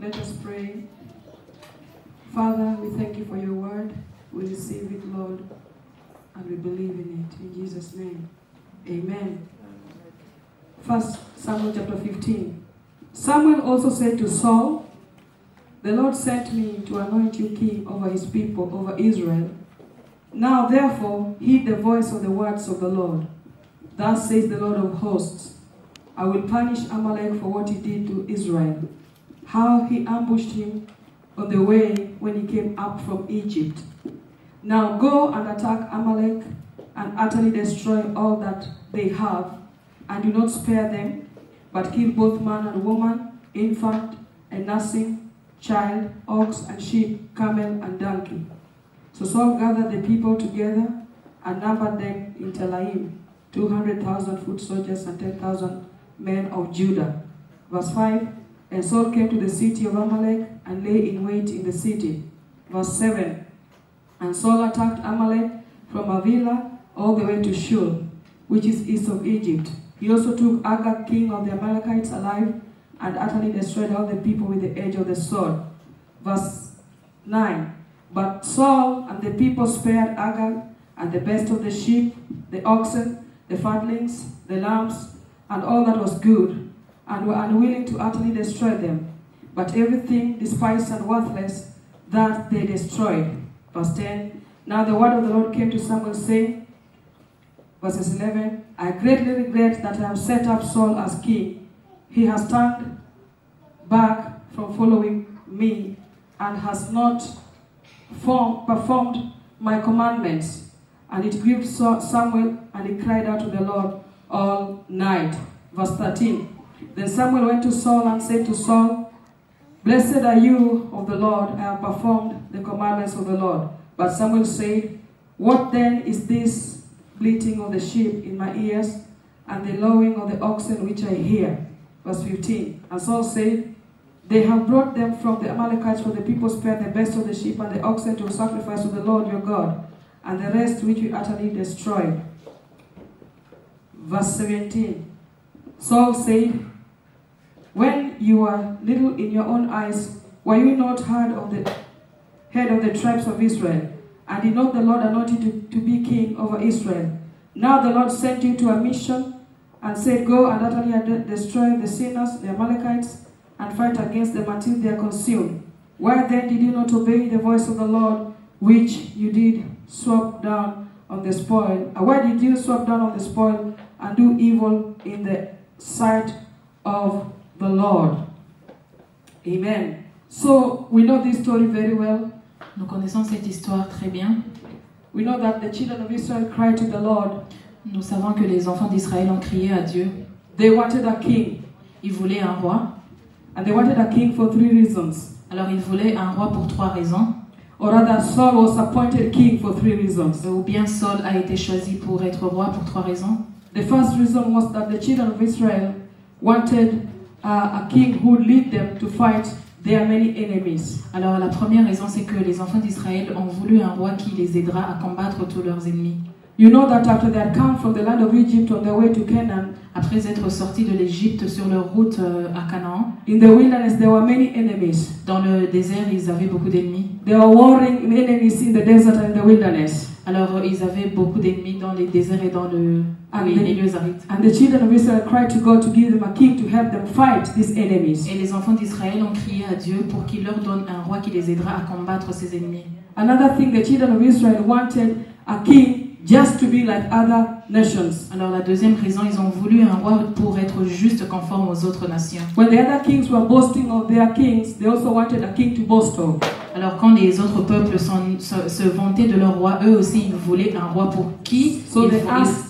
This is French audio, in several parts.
Let us pray. Father, we thank you for your word. We receive it, Lord, and we believe in it. In Jesus' name, amen. 1 Samuel chapter 15. Samuel also said to Saul, "The Lord sent me to anoint you king over his people, over Israel. Now therefore heed the voice of the words of the Lord. Thus says the Lord of hosts, I will punish Amalek for what he did to Israel, how he ambushed him on the way when he came up from Egypt. Now go and attack Amalek and utterly destroy all that they have, and do not spare them, but kill both man and woman, infant and nursing, child, ox and sheep, camel and donkey." So Saul gathered the people together and numbered them in Telaim, 200,000 foot soldiers and 10,000 men of Judah. Verse 5, and Saul came to the city of Amalek and lay in wait in the city. Verse 7, and Saul attacked Amalek from Avila all the way to Shul, which is east of Egypt. He also took Agag, king of the Amalekites, alive, and utterly destroyed all the people with the edge of the sword. Verse 9, but Saul and the people spared Agag and the best of the sheep, the oxen, the fatlings, the lambs, and all that was good, and were unwilling to utterly destroy them, but everything despised and worthless that they destroyed. Verse 10, now the word of the Lord came to Samuel, saying, verses 11, I greatly regret that I have set up Saul as king. He has turned back from following me and has not performed my commandments. And it grieved Samuel, and he cried out to the Lord all night. Verse 13, then Samuel went to Saul and said to Saul, blessed are you of the Lord, I have performed the commandments of the Lord. But Samuel said, what then is this bleating of the sheep in my ears, and the lowing of the oxen which I hear? Verse 15, and Saul said, they have brought them from the Amalekites, for the people spared the best of the sheep and the oxen to sacrifice to the Lord your God, and the rest which we utterly destroyed. Verse 17, Saul said, when you were little in your own eyes, were you not head of the tribes of Israel? And did not the Lord anoint you to be king over Israel? Now the Lord sent you to a mission and said, go and utterly destroy the sinners, the Amalekites, and fight against them until they are consumed. Why then did you not obey the voice of the Lord, which you did swap down on the spoil? Why did you swap down on the spoil and do evil in the sight of the Lord? Amen. So we know this story very well. Nous connaissons cette histoire très bien. We know that the children of Israel cried to the Lord. Nous savons que les enfants d'Israël ont crié à Dieu. They wanted a king. Ils voulaient un roi. And they wanted a king for 3 reasons. Alors ils voulaient un roi pour 3 raisons. Or rather, Saul was appointed king for 3 reasons. Ou bien Saul a été choisi pour être roi pour 3 raisons. The first reason was that the children of Israel wanted a king who would lead them to fight their many enemies. Alors la première raison, c'est que les enfants d'Israël ont voulu un roi qui les aidera à combattre tous leurs ennemis. You know that after they had come from the land of Egypt on their way to Canaan, après être sortis de l'Égypte sur leur route à Canaan, in the wilderness there were many enemies. Dans le désert, ils avaient beaucoup d'ennemis. There were warring enemies in the desert and in the wilderness. Alors ils avaient beaucoup d'ennemis dans les déserts et dans les milieux arides. And the children of Israel cried to God to give them a king to help them fight these enemies. Et les enfants d'Israël ont crié à Dieu pour qu'il leur donne un roi qui les aidera à combattre ces ennemis. Another thing, the children of Israel wanted a king just to be like other nations. Alors la deuxième raison, ils ont voulu un roi pour être juste conforme aux autres nations. When the other kings were boasting of their kings, they also wanted a king to boast of. Alors quand les autres peuples se vantaient de leur roi, eux aussi ils voulaient un roi pour qui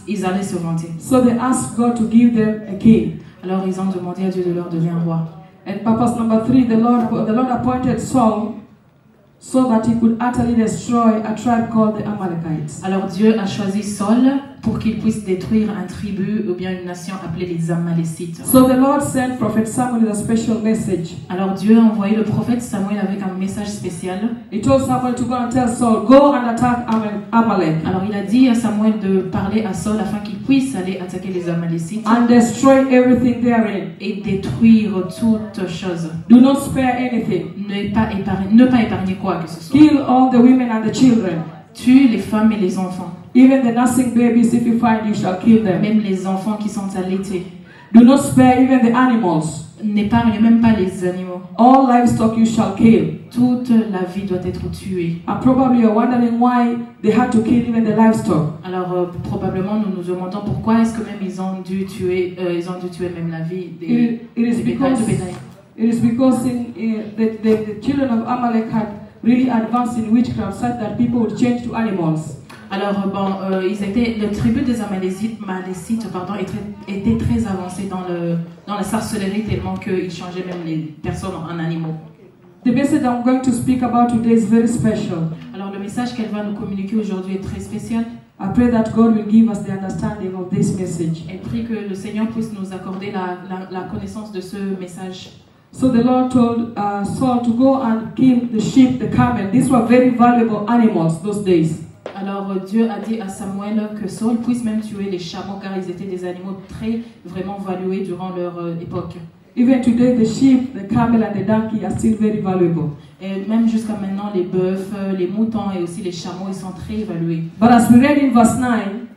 ils allaient se vanter. So they asked God to give them a king. Alors ils ont demandé à Dieu de leur donner un roi. And purpose number 3, the Lord appointed Saul so that he could utterly destroy a tribe called the Amalekites. Alors Dieu a choisi Saul pour qu'ils puissent détruire un tribu ou bien une nation appelée les Amalécites. So the Lord sent Prophet Samuel with a special message. Alors Dieu a envoyé le prophète Samuel avec un message spécial. He told Samuel to go and tell Saul, go and attack Amalek. Alors il a dit à Samuel de parler à Saul afin qu'il puisse aller attaquer les Amalécites And destroy everything therein. et détruire toutes choses. Do not spare anything. Ne pas épargner quoi que ce soit. Kill all the women and the children. Tue les femmes et les enfants. Even the nursing babies, if you find, you shall kill them. Même les enfants qui sont allaités. Do not spare even the animals. N'épargne même pas les animaux. All livestock you shall kill. Toute la vie doit être tuée. And probably you're wondering why they had to kill even the livestock. Alors probablement nous nous demandons pourquoi est-ce que même ils ont dû tuer même la vie des bétail. It is because the children of Amalek had really advanced in witchcraft such that people would change to animals. Alors le tribu des Amalécites était très avancé dans la sorcellerie tellement qu'ils changeaient même les personnes en animaux. The message I'm going to speak about today is very special. Alors le message qu'elle va nous communiquer aujourd'hui est très spécial. I pray that God will give us the understanding of this message. Elle prie que le Seigneur puisse nous accorder la connaissance de ce message. So the Lord told Saul to go and kill the sheep, the camel. These were very valuable animals those days. Alors Dieu a dit à Samuel que Saul puisse même tuer les chameaux car ils étaient des animaux très vraiment valués durant leur époque. Even today, the sheep, the camel, and the donkey are still very valuable. Et même jusqu'à maintenant, les bœufs, les moutons et aussi les chameaux, ils sont très évalués. But as we read in verse 9,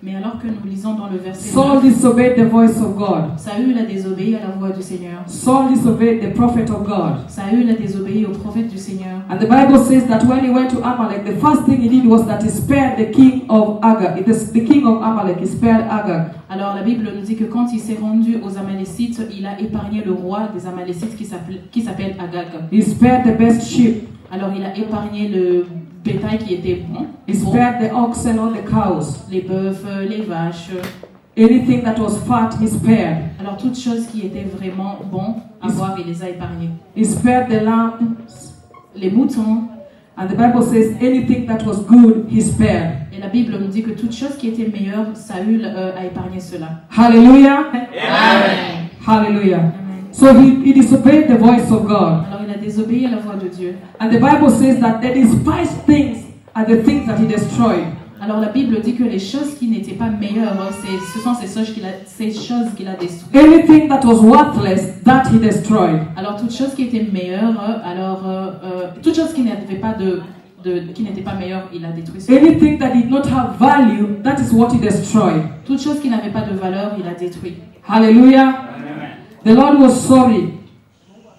mais alors que nous lisons dans le verset Saul 9, disobeyed the voice of God. Saül a désobéi à la voix du Seigneur. Saul disobeyed the prophet of God. Saül a désobéi au prophète du Seigneur. And the Bible says that when he went to Amalek, the first thing he did was that he spared the king of Agag. The king of Amalek, he spared Agag. Alors la Bible nous dit que quand il s'est rendu aux Amalécites, il a épargné le roi des Amalécites qui s'appelle Agag. He spared the best sheep. Alors il a épargné le bétail qui était bon. He spared the oxen or the cows. Les bœufs, les vaches. Anything that was fat, he spared. Alors toutes choses qui étaient vraiment bon à voir, il les a épargnées. He spared the lambs. Les moutons. And the Bible says anything that was good, he spared. Et la Bible nous dit que toute chose qui était meilleure, Saül a épargné cela. Hallelujah. Amen. Hallelujah. Amen. So he disobeyed the voice of God. Alors il a désobéi à la voix de Dieu. And the Bible says that the despised things are the things that he destroyed. Alors la Bible dit que les choses qui n'étaient pas meilleures, ce sont ces choses qu'il a détruites. Anything that was worthless, that he destroyed. Alors toute chose qui était meilleure, toute chose qui n'avait pas qui n'était pas meilleure, il a détruit. Anything that did not have value, that is what he destroyed. Toute chose qui n'avait pas de valeur, il a détruit. Hallelujah. Amen. The Lord was sorry.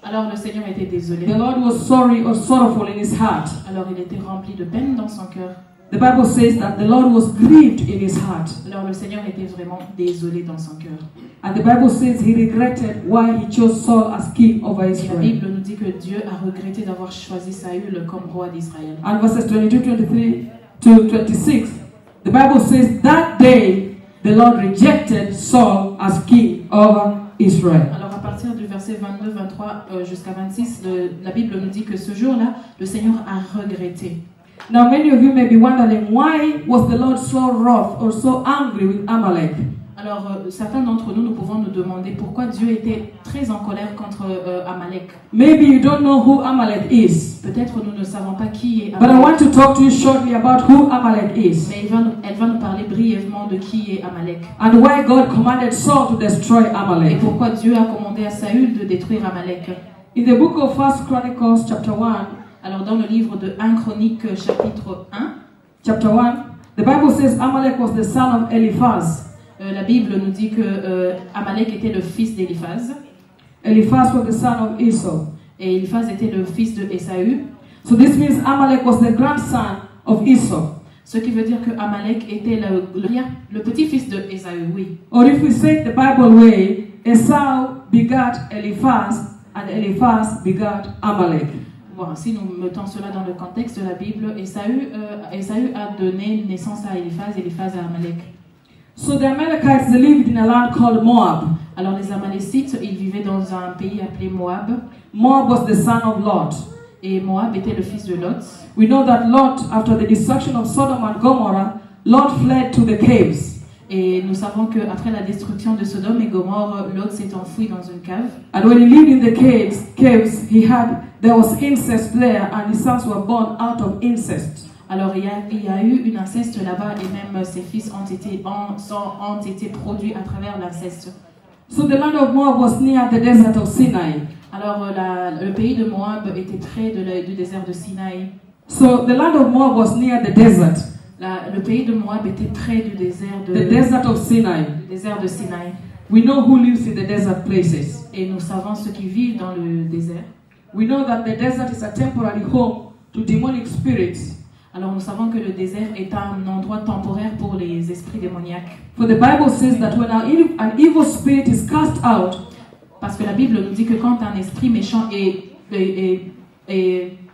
Alors le Seigneur était désolé. The Lord was sorry or sorrowful in his heart. Alors il était rempli de peine dans son cœur. The Bible says that the Lord was grieved in his heart. Alors le Seigneur était vraiment désolé dans son cœur. And the Bible says he regretted why he chose Saul as king over Et la Israel. Bible nous dit que Dieu a regretté d'avoir choisi Saül comme roi d'Israël. And verses 22, 23 to 26, the Bible says that day the Lord rejected Saul as king over Israel. Alors à partir du verset 22, 23 jusqu'à 26, la Bible nous dit que ce jour-là, le Seigneur a regretté. Now many of you may be wondering, why was the Lord so wroth or so angry with Amalek? Alors certains d'entre nous pouvons nous demander pourquoi Dieu était très en colère contre Amalek. Maybe you don't know who Amalek is. Peut-être nous ne savons pas qui est But I Amalek. want to talk to you shortly about who Amalek is. Mais elle va nous parler brièvement de qui est Amalek. And why God commanded Saul to destroy Et Amalek. pourquoi Dieu a commandé à Saül de détruire Amalek. In the book of 1 Chronicles chapter 1, Alors dans le livre de 1 Chroniques chapitre 1, chapter 1, the Bible says Amalek was the son of Eliphaz. La Bible nous dit que Amalek était le fils d'Éliphaz Eliphaz was the son of Esau. et Éliphaz était le fils de Ésaü. So this means Amalek was the grandson of Esau. Ce qui veut dire que Amalek était le petit-fils de Ésaü, oui. Or if we say it the Bible way, Esau begat Eliphaz and Eliphaz begat Amalek. Bon, si nous mettons cela dans le contexte de la Bible, Ésaü a donné naissance à Éliphaz, Éliphaz à Amalek. So the Amalekites, they lived in a land called Moab. Alors les Amalécites, ils vivaient dans un pays appelé Moab. Moab was the son of Lot. Et Moab était le fils de Lot. We know that Lot, after the destruction of Sodom and Gomorrah, Lot fled to the caves. Et nous savons qu'après la destruction de Sodome et Gomorrhe, Lot s'est enfoui dans une cave. And when he lived in the caves, there was incest there, and his sons were born out of incest. Alors il y a eu une inceste là-bas et même ses fils ont été produits à travers l'inceste. So the land of Moab was near the desert of Sinai. Alors le pays de Moab était près du désert de Sinaï. So the land of Moab was near the desert. Le pays de Moab était près du désert The desert of Sinai. du désert de Sinaï. We know who lives in the desert places. Et nous savons ceux qui vivent dans le désert. We know that the desert is a temporary home to demonic spirits. Alors nous savons que le désert est un endroit temporaire pour les esprits démoniaques. For the Bible says that when an evil spirit is cast out, Parce que la Bible nous dit que quand un esprit méchant est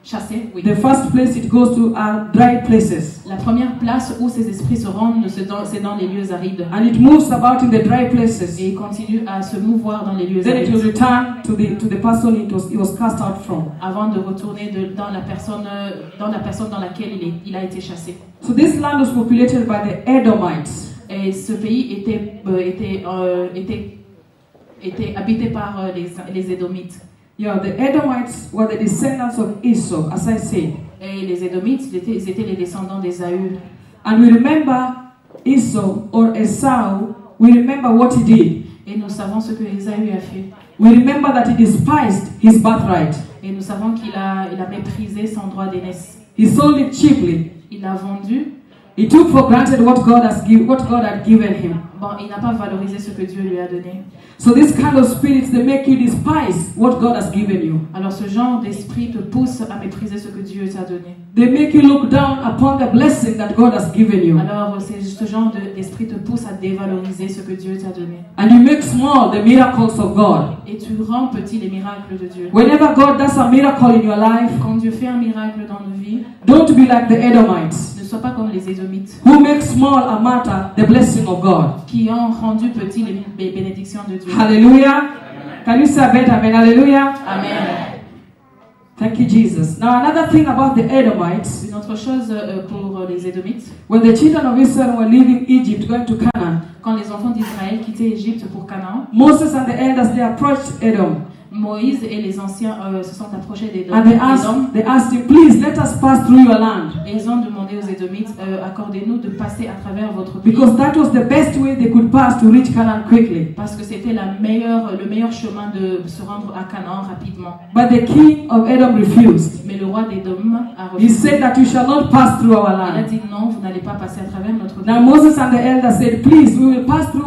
chassé, oui. the first place it goes to are dry places. La première place où ces esprits se rendent, c'est dans les lieux arides. And it moves about in the dry places. Et il continue à se mouvoir dans les lieux Then it will arides. return to the person it was cast out from. Avant de retourner dans la personne dans laquelle il a été chassé. So this land was populated by the Edomites. Et ce pays était habité par les Édomites. Yeah, the Edomites were the descendants of Esau, as I said. Et les Édomites, ils étaient les descendants d'Ésaü. And we remember Esau or Esau, we remember what he did. Et nous savons ce que Ésaü a fait. We remember that he despised his birthright. Et nous savons qu'il a méprisé son droit d'aînesse. He sold it cheaply. Il l'a vendu. He took for granted what God had given him. Bon, il n'a pas valorisé ce que Dieu lui a donné. So this kind of spirits, they make you despise what God has given you. Alors ce genre d'esprit te pousse à mépriser ce que Dieu t'a donné. They make you look down upon the blessing that God has given you. Alors ce genre d'esprit te pousse à dévaloriser ce que Dieu t'a donné. And you make small the miracles of God. Et tu rends petit les miracles de Dieu. Whenever God does a miracle in your life, Quand Dieu fait un miracle dans nos vies, don't be like the Edomites, ne sois pas comme les Édomites, who make small a matter the blessing of God. qui ont rendu petit les bénédictions de Dieu. Hallelujah. Can you say a better amen? Hallelujah. Amen. Thank you, Jesus. Now, another thing about the Edomites, Une autre chose pour les Édomites, when the children of Israel were leaving Egypt, going to Canaan, quand les enfants d'Israël quittaient Égypte pour Canaan, Moses and the elders, they approached Edom. Moïse et les anciens se sont approchés d'Édom. And they asked him, please let us pass through your land. Et ils ont demandé aux Édomites, accordez-nous de passer à travers votre pays. Because that was the best way they could pass to reach Canaan quickly. Parce que c'était le meilleur chemin de se rendre à Canaan rapidement. But the king of Edom refused. Mais le roi d'Édom a He refusé. said that you shall not pass through our Il a land. dit non, vous n'allez pas passer à travers notre pays. Now Moses and the elders said, please, we will pass through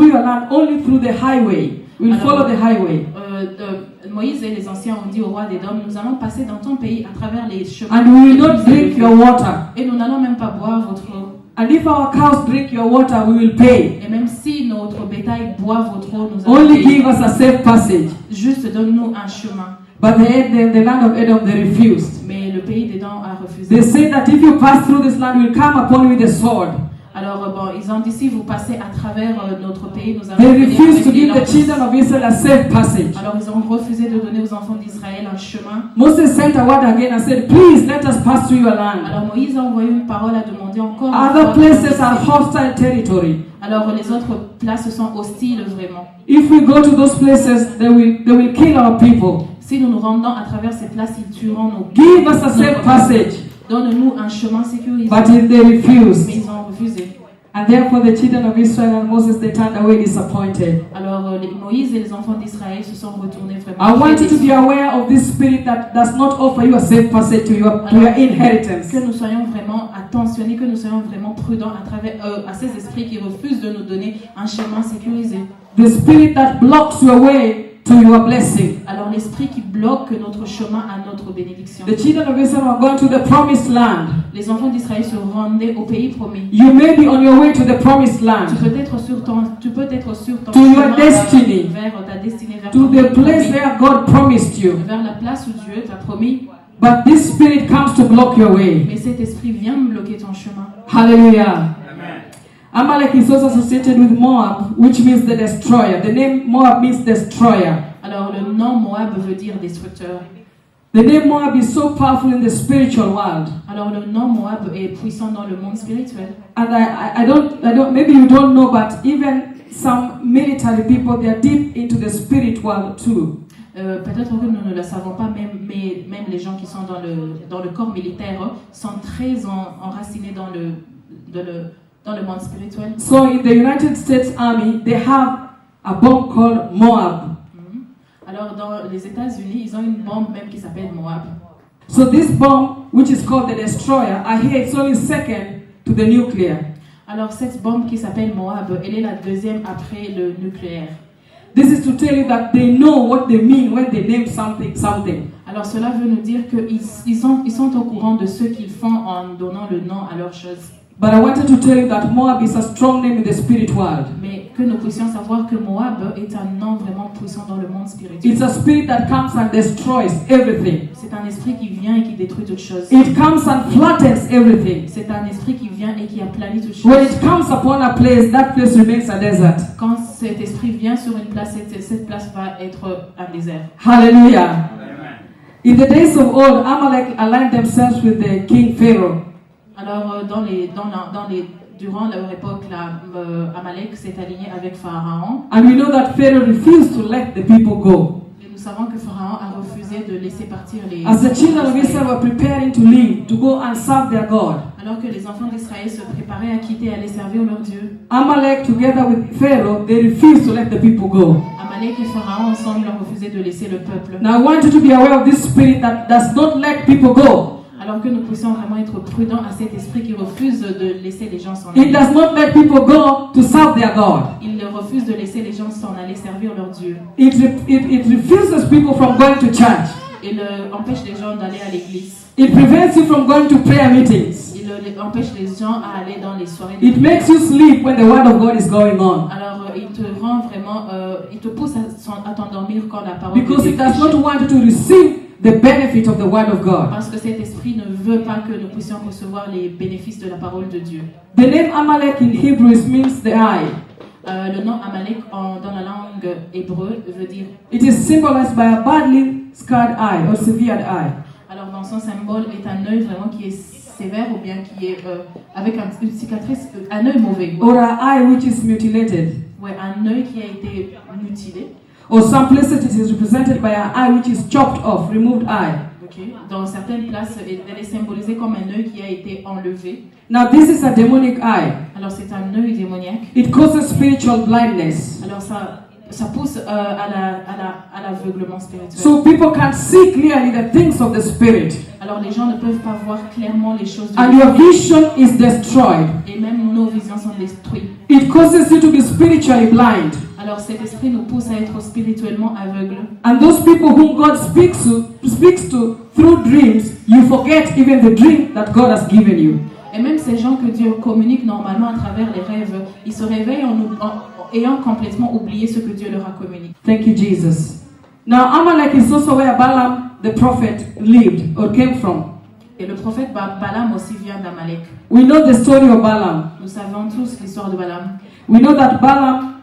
your land only through the highway. We will follow the highway. Moïse et les anciens ont dit au roi d'Édom, nous allons passer dans ton pays à travers les chemins. And we will les not plus drink élevés. your water. Et nous n'allons même pas boire votre eau. And if our cows drink your water, we will pay. Et même si notre bétail boit votre eau, nous allons Only payer. give us a safe passage. Juste donne-nous un chemin. But the land of Edom, they refused. Mais le pays d'Édom a refusé. They said that if you pass through this land, we'll come upon you with a sword. Alors bon, ils ont dit si vous passez à travers notre pays, nous allons They venir refused avec to les give the lances. children of Israel a safe passage. Alors ils ont refusé de donner aux enfants d'Israël un chemin. Moses sent a word again and said, please let us pass through your land. Alors Moïse a envoyé une parole à demander encore. une Other fois places de are passer. hostile territory. Alors les autres places sont hostiles vraiment. If we go to those places, they will kill our people. Si nous nous rendons à travers ces places, ils tueront nos. Give us a safe passage. Donne-nous un chemin sécurisé. But they refused. Mais ils ont refusé. And therefore the children of Israel and Moses, they turned away disappointed. Alors Moïse et les enfants d'Israël se sont retournés vraiment. I want you to déçus. be aware of this spirit that does not offer you a safe passage to your inheritance. Que nous soyons vraiment attentionnés, que nous soyons vraiment prudents à ces esprits qui refusent de nous donner un chemin sécurisé. The spirit that blocks your way to your blessing. Alors l'esprit qui bloque notre chemin à notre bénédiction. The children of Israel were going to the promised land. Les enfants d'Israël se rendaient au pays promis. You may be on your way to the promised land, Tu peux être sur ton To your chemin destiny. vers ta destinée, vers to ton the pays place promis, where God promised you. vers la place où Dieu t'a promis. But this spirit comes to block your way. Mais cet esprit vient bloquer ton chemin. Hallelujah. Amalek is also associated with Moab, which means the destroyer. The name Moab means destroyer. Alors le nom Moab veut dire destructeur. The name Moab is so powerful in the spiritual world. Alors le nom Moab est puissant dans le monde spirituel. And I don't, maybe you don't know, but even some military people, they are deep into the spirit world too. Peut-être que nous ne le savons pas, mais même les gens qui sont dans le corps militaire sont très enracinés dans le monde spirituel. So in the United States Army, they have a bomb called Moab. Alors dans les États-Unis, ils ont une bombe même qui s'appelle Moab. So this bomb, which is called the destroyer, I hear it's only second to the nuclear. Alors cette bombe qui s'appelle Moab, elle est la deuxième après le nucléaire. This is to tell you that they know what they mean when they name something. Alors cela veut nous dire qu'ils sont au courant de ce qu'ils font en donnant le nom à leurs choses. But I wanted to tell you that Moab is a strong name in the spirit world. Mais que nous puissions savoir que Moab est un nom vraiment puissant dans le monde spirituel. It's a spirit that comes and destroys everything. C'est un esprit qui vient et qui détruit toutes choses. It comes and flattens everything. C'est un esprit qui vient et qui aplanit toutes choses. When it comes upon a place, that place remains a desert. Quand cet esprit vient sur une place, cette place va être un désert. Hallelujah. In the days of old, Amalek aligned themselves with the king Pharaoh. Alors durant leur époque, Amalek s'est aligné avec Pharaon. And we know that Pharaoh refused to let the people go. Et nous savons que Pharaon a refusé de laisser partir les. As the children of Israel were preparing to leave, to go and serve their God, alors que les enfants d'Israël se préparaient à quitter et à aller servir leur Dieu, Amalek, together with Pharaoh, they refused to let the people go. Amalek et Pharaon ensemble ont refusé de laisser le peuple. Now I want you to be aware of this spirit that does not let people go. Alors que nous puissions vraiment être prudents à cet esprit qui refuse de laisser les gens s'en It aller. does not let people go to serve their God. Il refuse de laisser les gens s'en aller servir leur Dieu. It refuses people from going to church. Il empêche les gens d'aller à l'église. It prevents you from going to prayer meetings. Il empêche les gens à aller dans les soirées. It makes you sleep when the word of God is going on. Alors il te rend vraiment, il te pousse à t'endormir quand la parole de Because Dieu it does prêche. not want you to receive the benefit of the word of God. Parce que cet esprit ne veut pas que nous puissions recevoir les bénéfices de la parole de Dieu. The name Amalek in Hebrew means the eye. Le nom Amalek dans la langue hébreu veut dire. It is symbolized by a badly scarred eye or severed eye. Alors dans son symbole est un œil vraiment qui est sévère ou bien qui est avec une cicatrice, un œil mauvais. Or an eye which is mutilated. Ouais, un œil qui a été mutilé. Or some places it is represented by an eye which is chopped off, removed eye. Okay. Dans certaines places, elle est symbolisée comme un œil qui a été enlevé. Now this is a demonic eye. Alors c'est un œil démoniaque. It causes spiritual blindness. Alors ça pousse à l'aveuglement spirituel. So people can see clearly the things of the spirit. Alors les gens ne peuvent pas voir clairement les choses de And Dieu. your vision is destroyed. Et même nos visions sont détruites. It causes you to be spiritually blind. Alors cet esprit nous pousse à être spirituellement aveugles. And those people whom God speaks to through dreams, you forget even the dream that God has given you. Et même ces gens que Dieu communique normalement à travers les rêves, ils se réveillent en ayant complètement oublié ce que Dieu leur a communiqué. Thank you, Jesus. Now Amalek is also where Balaam the prophet lived or came from. Et le prophète Balaam aussi vient d'Amalek. We know the story of Balaam. Nous savons tous l'histoire de Balaam. We know that Balaam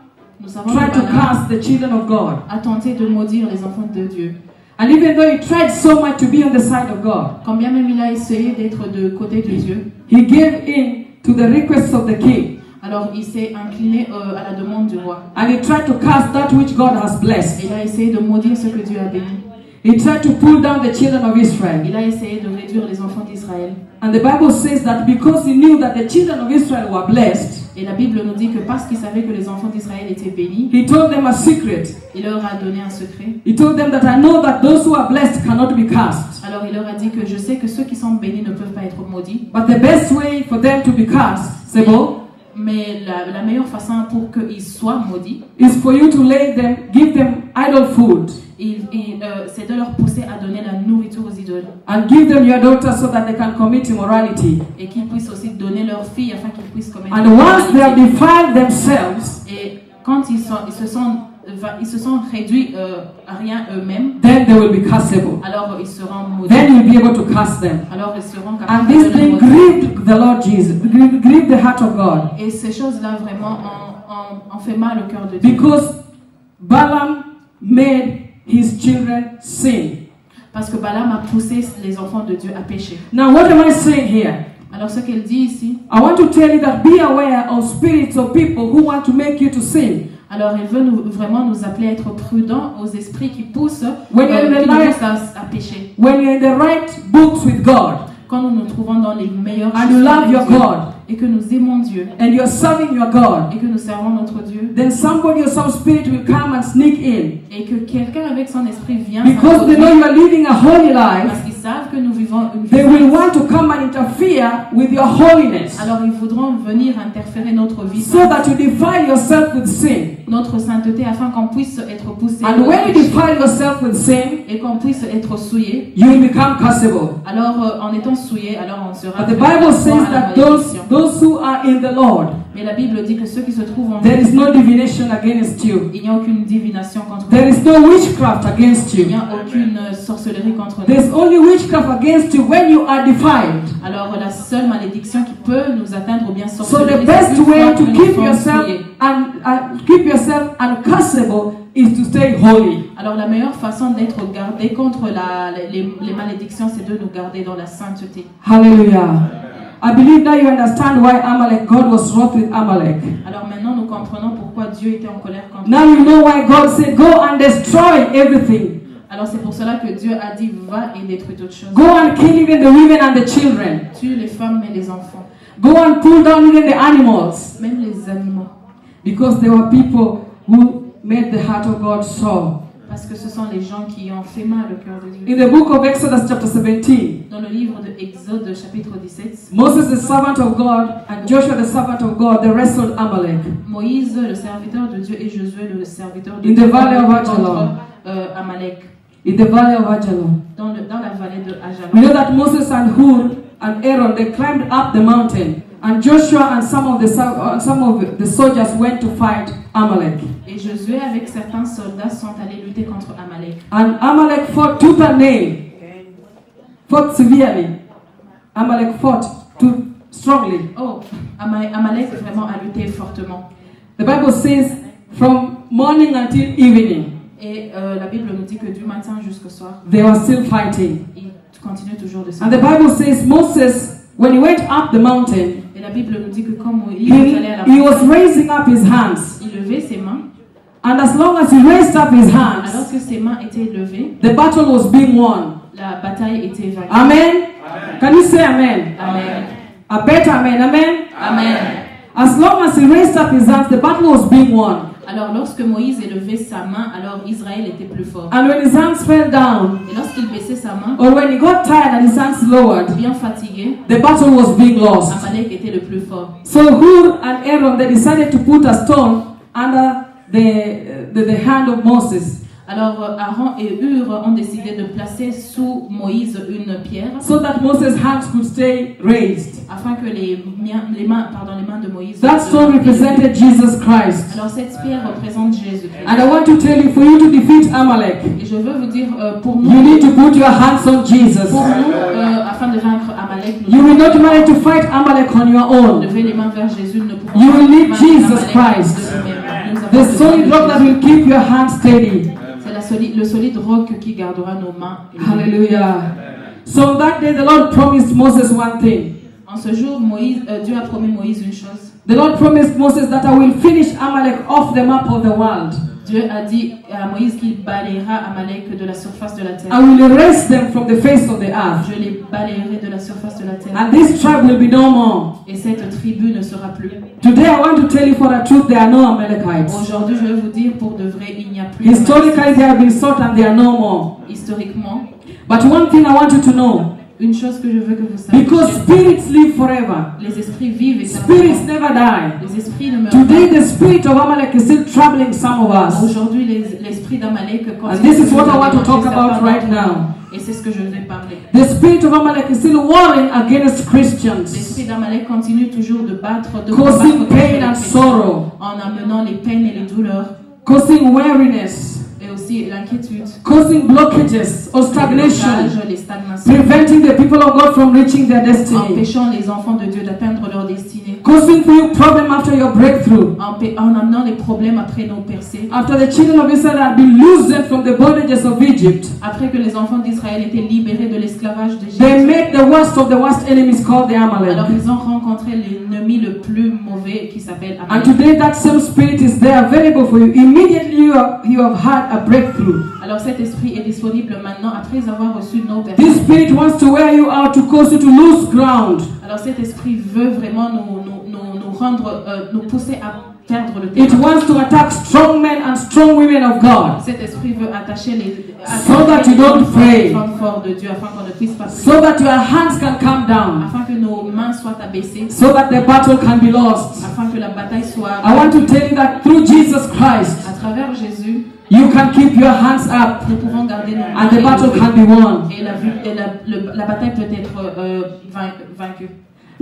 Nous savons tried que to Balaam curse the children of God. a tenté de maudire les enfants de Dieu. And even though he tried so much to be on the side of God, Quand bien même il a essayé d'être de côté de Dieu, he gave in to the requests of the king. alors il s'est incliné à la demande du roi. And he tried to curse that which God has blessed. Il a essayé de maudire ce que Dieu a béni. He tried to pull down the children of Israel. Il a essayé de réduire les enfants d'Israël. And the Bible says that because he knew that the children of Israel were blessed, Et la Bible nous dit que parce qu'il savait que les enfants d'Israël étaient bénis, he told them a secret. il leur a donné un secret. He told them that I know that those who are blessed cannot be cursed. Alors il leur a dit que je sais que ceux qui sont bénis ne peuvent pas être maudits. But the best way for them to be cursed, Sebo, Mais la meilleure façon pour qu'ils soient maudits, is for you to give them idol food c'est de leur pousser à donner la nourriture aux idoles. and give them your daughter so that they can commit immorality. Et qu'ils puissent aussi donner leur fille afin qu'ils puissent commettre And once they have l'immoralité. defiled themselves, Et quand ils se sont réduits à rien eux-mêmes, then they will be cursable. alors ils seront maudits. Then you'll be able to curse them. Alors ils seront And capables this de les thing maudire. grieved the Lord Jesus, grieved the heart of God. Et ces choses-là vraiment ont fait mal au cœur de Dieu. Because Balaam made his children sin. Parce que Balaam a poussé les enfants de Dieu à pécher. Now, what am I saying here? Alors ce qu'elle dit ici, I want to tell you that be aware of spirits of people who want to make you to sin. alors elle veut vraiment nous appeler à être prudents aux esprits qui poussent, When you're in the light- à pécher. When you're in the right books with God Quand nous nous trouvons dans les meilleures and you love your avec Dieu, God et que nous aimons Dieu and you're serving your God, et que nous servons notre Dieu, then somebody or some spirit will come and sneak in et que quelqu'un avec son esprit vient because they know s'introduire, you are living a holy life. parce qu'ils savent que nous vivons une vie They will sainte. want to come and interfere with your holiness Alors ils voudront venir interférer notre vie so sainte, that you defile yourself with sin. notre sainteté, afin qu'on puisse être poussé And au when you péché defile yourself with sin, et qu'on puisse être souillé. you will become curseable. Alors en étant souillé, alors on sera But the vraiment Bible says à la that malédiction. those who are in the Lord, Mais la Bible dit que ceux qui se trouvent en there Dieu, is no divination against you. il n'y a aucune divination contre There nous. is no witchcraft against Il you. n'y a aucune sorcellerie contre nous. There's only witchcraft against you when you are defiled. Alors la seule malédiction qui peut nous atteindre ou bien So sorcellerie, the best c'est une way fois to que nous keep sommes yourself souillés. keep yourself uncursable is to stay holy. Alors la meilleure façon d'être gardé contre les malédictions, c'est de nous garder dans la sainteté. Hallelujah. I believe now you understand why Amalek, God was wroth with Amalek. Alors maintenant nous comprenons pourquoi Dieu était en colère contre Now you know why God said, go and destroy everything. Alors c'est pour cela que Dieu a dit va et détruis toutes choses. Go and kill even the women and the children. Tue les femmes et les enfants, Go and pull down even the animals. même les animaux. Because there were people who made the heart of God sore. Parce que ce sont les gens qui ont fait mal au cœur de Dieu. In the book of Exodus chapter 17, Dans le livre de Exode chapitre 17, Moses the servant of God and Joshua the servant of God, they wrestled Amalek. Moïse, le serviteur de Dieu, et Josué, le serviteur de In Dieu, the valley of contre Ajalon. Amalek, In the valley of Ajalon. dans la vallée de We Ajalon. know that Moses and Hur and Aaron, they climbed up the mountain. And Joshua and some of the soldiers went to fight Amalek. Et Josué, avec certains soldats, sont allés lutter contre Amalek. And Amalek fought tooth and nail. Fought severely. Amalek fought too strongly. Oh, Amalek vraiment a lutté fortement. The Bible says from morning until evening, Et la Bible nous dit que du matin jusqu'au soir, they were still fighting. il continue toujours de se And the Bible says Moses, when he went up the mountain, Et la Bible nous dit que quand Moïse est allé à la he was montagne, raising up his hands. il levait ses mains. And as long as he raised up his Alors hands, que ses mains étaient levées, the battle was being won. la bataille était vaincue. Amen? Can you say amen? Amen. A better amen. Amen? Amen. As long as he raised up his hands, the battle was being won. Alors lorsque Moïse élevait sa main, alors Israël était plus fort. And when his hands fell down, Et lorsqu'il baissait sa main, or when he got tired and his hands lowered, bien fatigué, the battle was being lost. Amalek était le plus fort. So Hur and Aaron, they decided to put a stone under the hand of Moses, Alors Aaron et Hur ont décidé de placer sous Moïse une pierre so that Moses' hands could stay raised. afin que les mains de Moïse. That stone represented Jesus Christ. Alors cette pierre représente Jésus-Christ. And I want to tell you, for you to defeat Amalek, Et je veux vous dire, pour you nous, need to put your hands on Jesus. afin de vaincre Amalek, nous You will not manage to fight Amalek on your devons own. lever les mains vers Jésus. Nous ne pouvons You will need vaincre Jesus Amalek Christ. de nous-mêmes. Nous avons The besoin solid de rock that Jésus. will keep your hands steady. C'est le solide roc qui gardera nos mains. Hallelujah. So on that day, the Lord promised Moses one thing. En ce jour, Dieu a promis Moïse une chose. The Lord promised Moses that I will finish Amalek off the map of the world. Dieu a dit à Moïse qu'il balayera Amalek de la surface de la terre. I will erase them from the face of the earth. Je les balayerai de la surface de la terre. And this tribe will be no more. Et cette tribu ne sera plus. Today I want to tell you for a truth, there are no Amalekites. Aujourd'hui, je vais vous dire pour de vrai, il n'y a plus. Historically, they have been sought and they are no more. Historiquement, But one thing I want you to know, une chose que je veux que vous sachiez, because spirits live forever, les esprits vivent et spirits s'arrêtent. never die. Les esprits ne meurent Today, pas. the spirit of Amalek is still troubling some of us. Aujourd'hui, l'esprit d'Amalek And continue. this is what I want to de talk déranger about certains right d'entre nous. now. Et c'est ce que je vais parler. The spirit of Amalek is still warring against Christians, L'esprit d'Amalek continue toujours de battre, de causing combattre contre pain les and chrétiens, sorrow, en amenant les peines et les douleurs, causing weariness, et aussi l'inquiétude, causing blockages or les stagnation, blocages, les stagnations, preventing the people of God from reaching their destiny, empêchant les enfants de Dieu d'atteindre leur destinée, causing for you problem after your breakthrough. en amenant les problèmes après nos percées. After the children of Israel had been loosened from the bondages of Egypt, Après que les enfants d'Israël étaient libérés de l'esclavage they d'Égypte, met the worst of the worst enemies called the alors Amalek. ils ont rencontré l'ennemi le plus mauvais qui s'appelle And Amalek. today that same spirit is there available for you. Immediately you have had a breakthrough. Alors cet esprit est disponible maintenant après avoir reçu nos This personnes. spirit wants to wear you out to cause you to lose ground. Alors cet esprit veut vraiment nous rendre, nous pousser à perdre le It terrain. wants to attack strong men and strong women of God, Cet esprit veut attacher So that you don't pray. les femmes fortes de Dieu afin qu'on ne puisse pas prier, so that your hands can come down, afin que nos mains soient abaissées, so that the battle can be lost. afin que la bataille soit. I want to tell you that through Jesus Christ, À travers Jésus, you can keep your hands up nous pouvons garder nos and the battle can be won. et la bataille peut être vaincue.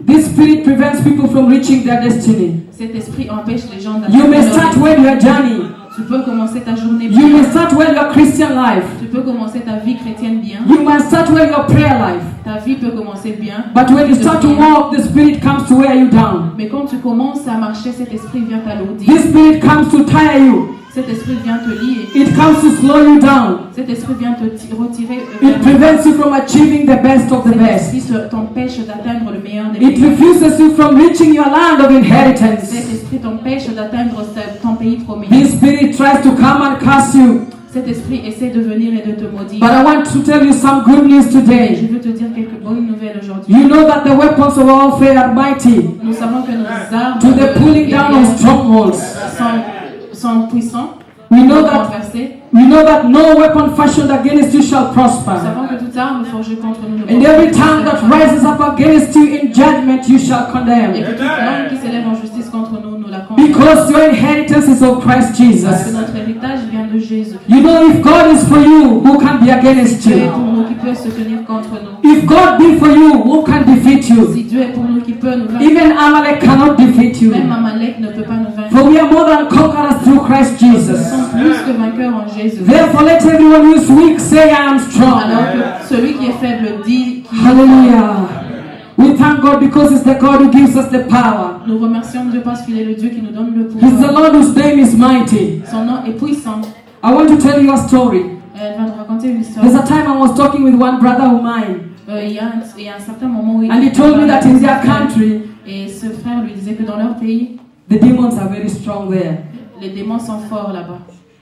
This spirit prevents people from reaching their destiny. Cet esprit empêche les gens You may d'atteindre start leur well your journey. Tu peux commencer ta journée You may bien. start well your Christian life. Tu peux commencer ta vie chrétienne bien. You may start well your prayer life. Ta vie peut commencer bien. But when you start to walk, the spirit comes to wear you down. Mais quand tu commences à marcher, cet esprit vient t'alourdir. This spirit comes to tire you. Cet esprit vient te lier. It comes to slow you down. Cet esprit vient te retirer. It prevents you from achieving the best of the Cet best. esprit t'empêche d'atteindre le meilleur des It meilleurs. refuses you from reaching your land of Cet inheritance. esprit t'empêche d'atteindre ton pays promis. This spirit tries to come and curse you. Cet esprit essaie de venir et de te maudire. But I want to tell you some good news Je today. veux te dire quelques bonnes nouvelles aujourd'hui. You know that the weapons of our warfare are mighty Nous savons que nos armes to the pulling down of strongholds. sont puissants. We know pour that renverser. we know that no weapon fashioned against you shall Nous prosper. savons que toute arme forgée contre nous ne And every tongue that rises up against you in judgment you shall et condemn. que toute langue qui s'élève en justice contre nous, nous la condamnons. Because your inheritance is of Christ Parce que Jesus. notre héritage vient de Jésus. You know, if God is for you, who can be against Dieu est you? pour nous qui peut se tenir contre nous. If God be for you, who can defeat you? Si Dieu est pour nous qui peut nous vaincre, Even Amalek cannot defeat you. même Amalek ne peut pas nous vaincre. For we are more than conquerors through Christ Nous Jesus. sommes plus que vainqueurs en Jésus. Therefore, let everyone who is weak say, I am strong. Alors que celui qui est faible dit qu'il est Hallelujah. We thank God because it's the God who gives us the power. Nous remercions Dieu parce qu'il est le Dieu qui nous donne le He's the pouvoir. Lord whose name is mighty. Son nom est puissant. I want to tell you a story. Elle va nous raconter une histoire. There's a time I was talking with one brother of mine, Il y a un certain moment où and he told me that in their country, et ce frère lui disait que dans leur pays, the demons are very strong there. les démons sont forts là-bas.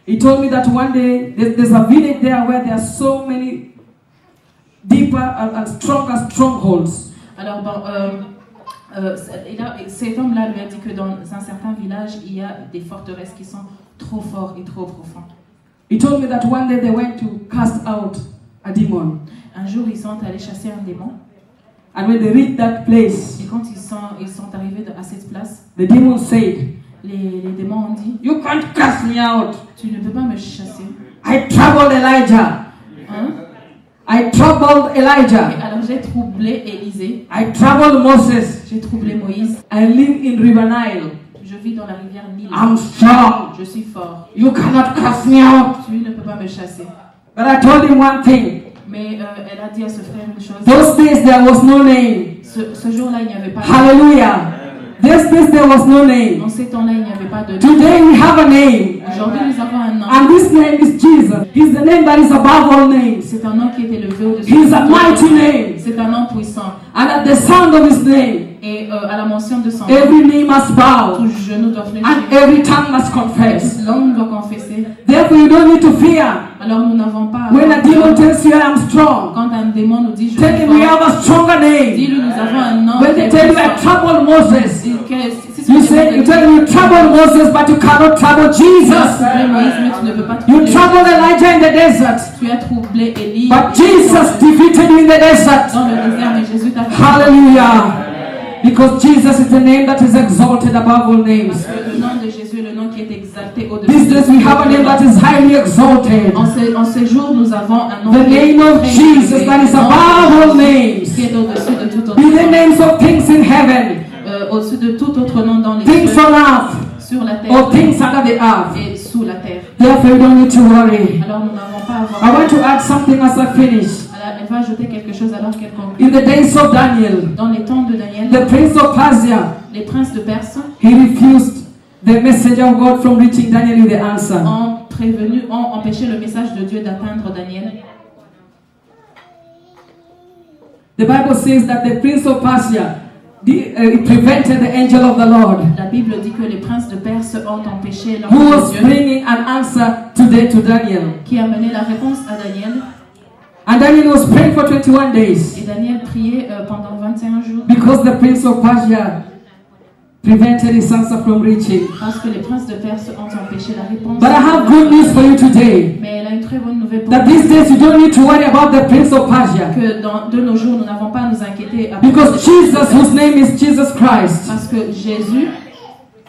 He told me that one day there's a village there where there are so many deeper and stronger strongholds. Alors, cet homme-là lui a dit que dans un certain village, il y a des forteresses qui sont trop fortes et trop profondes. He told me that one day they went to cast out a demon. Un jour, ils sont allés chasser un démon. And when they reached that place, Et quand ils sont arrivés à cette place, the demon said, les démons ont dit, You can't cast me out. tu ne peux pas me chasser. I troubled Elijah. Hein? I troubled Et Elijah. alors j'ai troublé Élisée, I troubled Moses. j'ai troublé Moïse. I live in River Nile. Je vis dans la rivière Nil. I'm strong. Je suis fort. You cannot cast me out. Tu ne peux pas me chasser. But I told him one thing. Mais elle a dit à ce frère une chose. Those days there was no name. Ce jour-là, il n'y avait pas de Hallelujah. This days there was no name. Dans ces temps-là, il n'y avait pas de nom. Today we have a name. Aujourd'hui, nous avons un nom. And this name is Jesus. He's the name that is above all names. C'est un nom qui est élevé au-dessus. He's a de tout mighty nom. name. C'est un nom puissant. And at the sound of his name, Et à la mention de son nom, every knee must bow. tout genou doit fléchir. And every tongue must Et confess. toute langue doit confesser. Therefore you don't need to fear. Alors nous n'avons pas à When a avoir demon peur. tells you I am strong, Quand un démon nous dit je tell suis him we fort, have a stronger name. dis-lui nous avons un nom. When qui they est tell you I puissant. troubled Moses, Si you say you tell him you troubled Moses, but you cannot trouble Jesus. Moïse, mais tu ne peux pas You troubler. troubled Elijah in the desert, Tu as troublé Élie. but Jesus defeated you in the desert. Dans le désert, mais Jésus t'a fait. Hallelujah. Because Jesus is the name that is exalted above all names. Le nom de Jésus est le nom qui est exalté au-dessus. These days we have a name that is highly exalted. En ces jours, nous avons un nom The qui est name of très Jesus élevé. that is Le nom above all de Jésus names. qui est au-dessus de tout autre Be the nom. names of things in heaven, Au-dessus de tout autre nom dans les things cieux, on earth, sur la terre or things under the earth. et sous la terre. Therefore, you don't need to worry. Alors nous n'avons pas à I avoir. want to add something as I finish. Elle va ajouter quelque chose alors qu'elle conclut. In the days of Daniel, Dans les temps de Daniel, the prince of Persia les princes de Perse he refused the messenger of God from reaching Daniel with the answer. ont empêché le message de Dieu d'atteindre Daniel. The Bible says that the prince of Persia prevented the angel of the Lord, La Bible dit que les princes de Perse ont empêché who l'ange was de Dieu bringing an answer to Daniel. qui a mené la réponse à Daniel. And Daniel was praying for 21 days Et Daniel priait pendant 21 jours because the prince of Persia prevented his answer from reaching. parce que les princes de Perse ont empêché la réponse. But I have good news for you today. Mais elle a une très bonne nouvelle pour That nous. these days you don't need to worry about the prince of Persia. Que de nos jours, nous n'avons pas à nous inquiéter à Because propos de Jesus, whose name is Jesus Christ, parce que Jésus,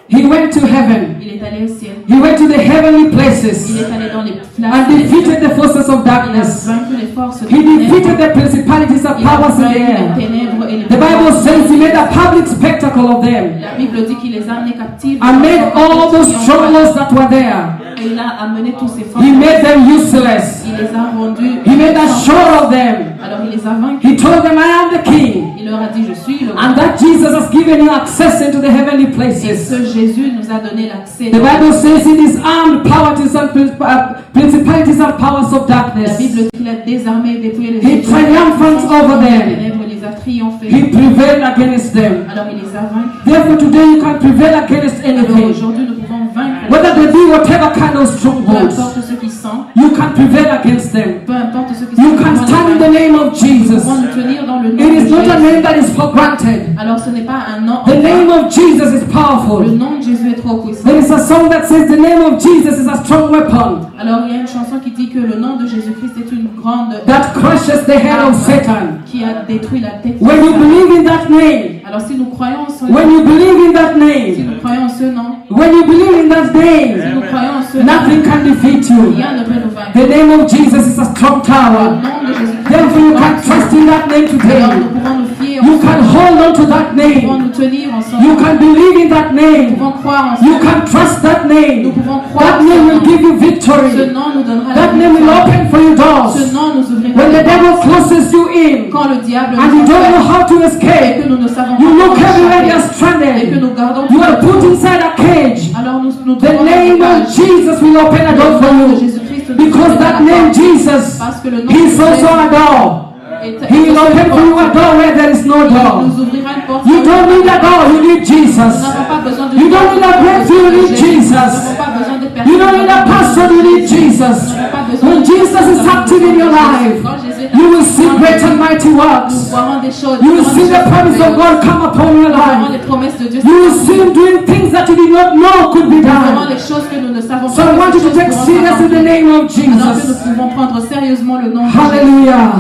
he went to heaven. il est allé au ciel. He went to the heavenly Il places est allé dans les and places defeated the forces of il a darkness. vaincu les forces des He defeated ténèbres. the principalities and Il a powers in the vaincu les air. ténèbres et les The Bible says he made a public spectacle of them La Bible dit qu'il les a amenés captifs. and made all those strongholds that were there. Et il a amené tous ces forces. He made them useless. Il les a rendus. He made a show of them. Alors il les a vaincus. He told them, I am the king. Il leur a dit, je suis le And roi. that Jesus has given you access into the heavenly Et places. ce Jésus nous a donné l'accès. The Bible says in his armed powers and principalities and powers of La darkness. Bible dit qu'il a désarmé et dépouillé les He triumphant over them. ténèbres, il les a triomphés. He prevailed against them. Alors il les a vaincus. Therefore today you can prevail against Alors anything. aujourd'hui nous pouvons vaincre. Whether they be whatever kind of Peu strongholds, importe ce qui sont, you can prevail against them. peu importe ce qui sont, You can stand in the name of nous Jesus. pouvons nous tenir dans le nom It de is not a Jésus. name that is for granted. Alors ce n'est pas un nom. The name of Jesus is Le powerful. nom de Jésus est trop puissant. There is a song that says the name of Jesus is a strong weapon Alors il y a une chanson qui dit que le nom de Jésus-Christ est une grande that crushes the head of Satan. qui a détruit la tête. de When you Satan. believe in that name, Alors si nous croyons en ce nom, when you believe in that si name, nous croyons en ce nom, when you believe in that si name, nous croyons en ce nom, nothing can defeat you. rien ne peut nous vaincre. The name of Jesus is a strong Le tower. nom de Jésus-Christ Therefore, you est can une trust in that name Alors nous today. pouvons nous fier en You ce can nom. hold on to that Nous pouvons name. nous tenir en son You nom. can believe in that Nous name. pouvons croire en ce You nom. can trust that Nous name. pouvons croire That en name ce will nom. give you Ce victory. nom nous donnera la That name will victoire. open for you Ce doors. nom nous ouvrira When the les devil portes. closes you in Quand le diable and you nous don't know enferme how to et escape, que nous ne savons you pas look comment everywhere you're échapper et que stranded. nous gardons You are tout put le inside a cage. Alors nous The devons name of Jesus will open a door for de you. Jésus-Christ nous Because ouvrira that la name porte. Jesus, Parce que le nom He is de also a door. est He will open for you a door where there is no door. nous ouvrira une porte. You don't need a door, you need Nous Jesus. n'avons pas besoin de You don't need a breakthrough, you need Nous Jesus. n'avons pas besoin de personne. You don't need a pastor, you need Jesus. When Jesus is active in your life, you will see great and mighty Nous works. verrons des choses. You will see the promise of God come upon your Nous verrons life. les promesses de Dieu. You will see Him doing things that you did not know could be Nous verrons done. les choses que nous ne savons So pas. I want you to take serious in the name of Alors que nous Jesus. pouvons prendre sérieusement le nom de Jésus. Hallelujah.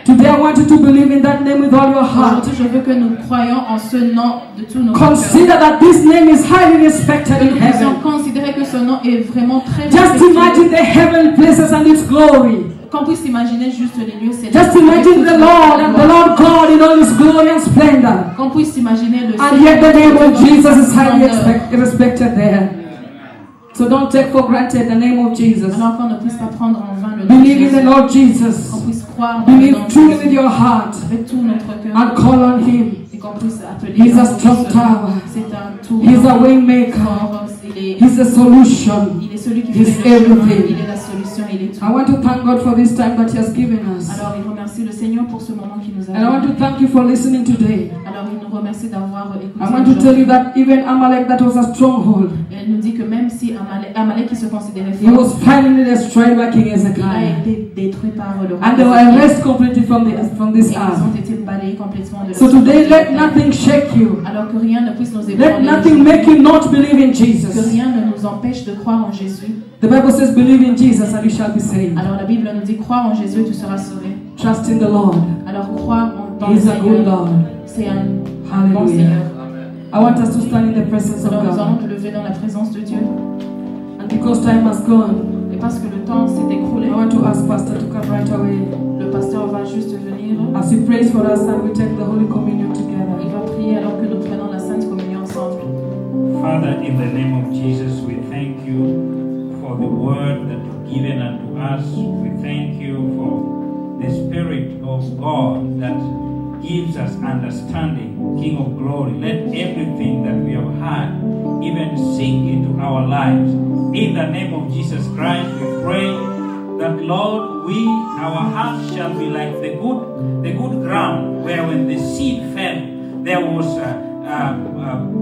Today I want you to believe in that name with all your heart. Aujourd'hui, je veux que nous croyions en ce nom de tout notre cœur. Consider that this name is highly respected Que in nous puissions heaven. considérer que ce nom est vraiment très Just respecté. imagine the heavenly places and its glory. Qu'on puisse imaginer juste les lieux célestes. Just imagine the Lord and the Lord God in all His glory and splendor. Qu'on puisse imaginer le And yet the name of Jesus is highly Seigneur. respected there. So don't take for granted the name of Jesus. Alors qu'on ne puisse pas prendre en vain le nom de Believe in the Jésus. Lord Jesus. Qu'on puisse croire dans le nom Believe de truly with Jésus your heart avec tout notre cœur. and call on Him. Et qu'on puisse appeler. He's a qu'on puisse- strong tower. C'est un tour. He's a way maker. He's a solution. Il est celui qui He's fait le chemin. everything. Il est la solution. Il est tout. I want to thank God for this time that He has given us. Alors il remercie le Seigneur pour ce moment qu'il nous a And I want donné. to thank you for listening today. Alors il nous remercie d'avoir écouté. I want to tell you that even Amalek, that was a stronghold, Et elle nous dit que même si Amalek qui se considérait he fort, was finally destroyed by King il a Hezekiah. été détruit par le roi. And they were erased completely from this Et ils earth. ont été balayés complètement de la So today, surface de let la terre. nothing shake you. Alors que rien ne puisse nous Let ébranler. nothing make you not believe in Que Jesus. rien ne nous empêche de croire en Jésus. The Bible says, believe in Jesus and you shall be saved. Alors la Bible nous dit croire en Jésus et tu seras sauvé. Trust in the Lord. Alors croire dans He le is a good Seigneur, Lord. c'est un bon Hallelujah. Seigneur. I want us to stand in the presence of Alors nous allons God. nous lever dans la présence de Dieu. And because time has gone, Et parce que le temps s'est écroulé, I want to ask Pastor to come right away le pasteur va juste venir. as he prays for us and we take the Holy Communion together. Il va prier alors que nous prenons la Sainte Communion ensemble. Father, in the name of Jesus, we thank you for the word that you've given unto us. We thank you for the Spirit of God that gives us understanding King of glory. Let everything that we have heard even sink into our lives. In the name of Jesus Christ, we pray that, Lord, our hearts shall be like the good ground, where when the seed fell, there was a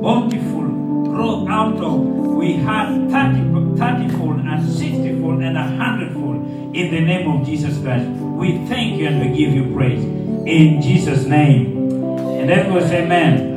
bountiful growth out of. We had 30-fold and 60-fold and 100-fold. In the name of Jesus Christ, we thank you and we give you praise. In Jesus' name. And everyone say amen.